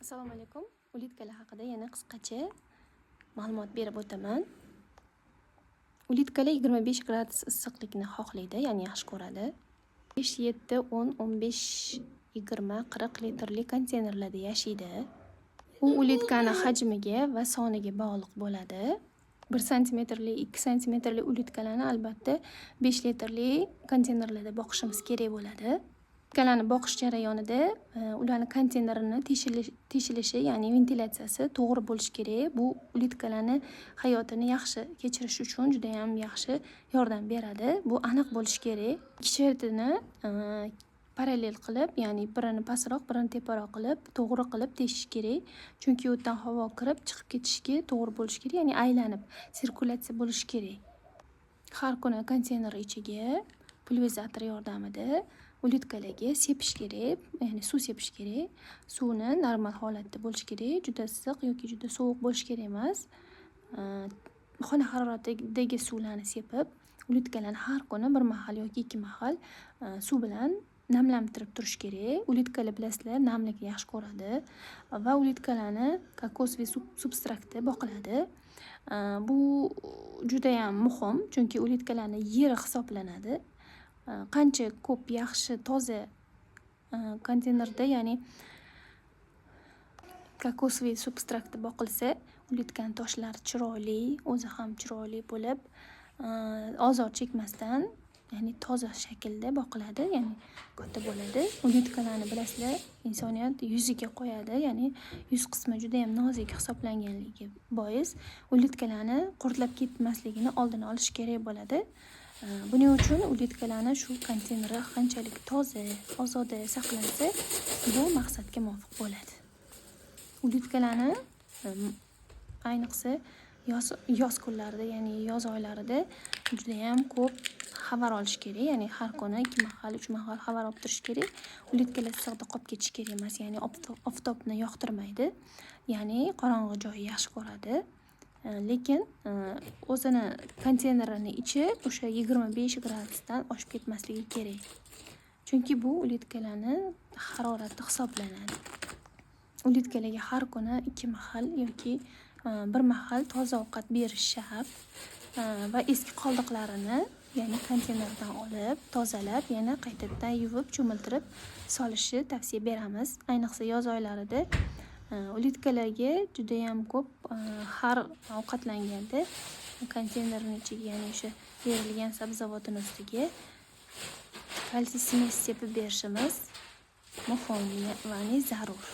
Assalomu alaykum. Ulitkalar haqida yana qisqacha ma'lumot berib o'taman. Ulitkalar 25 gradus issiqlikni xohlaydi, ya'ni yaxshi ko'radi. 5, 7, 10, 15, 20, 40 litrli konteynerlarda yashaydi. U ulitkani hajmiga va soniga bog'liq bo'ladi. 1 santimetrli, 2 santimetrli ulitkalarni albatta 5 litrli konteynerlarda boqishimiz kerak bo'ladi. Ulitkalarni boqish jarayonida ularni konteynerini teshilishi, ya'ni ventilyatsiyasi to'g'ri bo'lishi kerak. Bu ulitkalarni hayotini yaxshi kechirish uchun juda ham yaxshi yordam beradi. Bu aniq bo'lishi kerak. Ikki shertini parallel qilib, ya'ni birini pastroq, birini teparoq qilib, to'g'ri qilib teshish kerak. Chunki u yerdan havo kirib, chiqib ketishiga to'g'ri bo'lishi kerak, ya'ni aylanib sirkulyatsiya bo'lishi kerak. Har kuni konteyner ichiga pulverizator yordamida ulitkalarga sepish kerak, ya'ni suv sepish kerak. Suvni normal holatda bo'lishi kerak, juda issiq yoki juda sovuq bo'lishi kerak emas. Xona haroratidagi suvlarni sepib, ulitkalarni har kuni bir mahal yoki ikki mahal suv bilan namlantirib turish kerak. Ulitkalar bilasizlar, namlikni yaxshi ko'radi va ulitkalarni kokosviy substratda boqiladi. Bu juda ham muhim, chunki ulitkalarning yeri hisoblanadi. Qancha ko'p yaxshi toza konteynerda, ya'ni kokosviy substratda boqilsa, ulitkani toshlari chiroyli, o'zi ham chiroyli bo'lib, ozor chekmasdan, ya'ni toza shaklda boqiladi, ya'ni katta bo'ladi. Ulitkalarni bilasizlar, insoniyat yuziga qo'yadi, ya'ni yuz qismi juda ham nozik hisoblanganligi bois ulitkalarni qurtlab ketmasligini oldini olish kerak bo'ladi. Buning uchun ulitkalarni shu konteynerda qanchalik toza, ozoda saqlansa, bu maqsadga muvofiq bo'ladi. Ulitkalarni ayniqsa yoz kunlarida, ya'ni yoz oylarida juda ham ko'p xabar olish kerak, ya'ni har kuni 2 mahal, 3 mahal xabar olib turish kerak. Ulitkalar issiqda qolib ketishi kerak emas, ya'ni oftobni yoqtirmaydi, ya'ni qorong'i joyni yaxshi ko'radi. Lekin o'zini konteynerini ichi o'sha 25 gradusdan oshib ketmasligi kerak. Chunki bu ulitkalarni harorati hisoblanadi. Ulitkalarga har kuni 2 mahal yoki 1 mahal toza ovqat berish shart va eski qoldiqlarini, ya'ni konteynerdan olib, tozalab, yana qaytadan yuvib, cho'miltirib solishni tavsiya beramiz. Ayniqsa yoz oylarida ulitkalarga juda ham ko'p har ovqatlanganda konteynerning ichiga, ya'ni o'sha berilgan sabzavotning ustiga kalsiy smes sepib berishimiz muhim va zarur.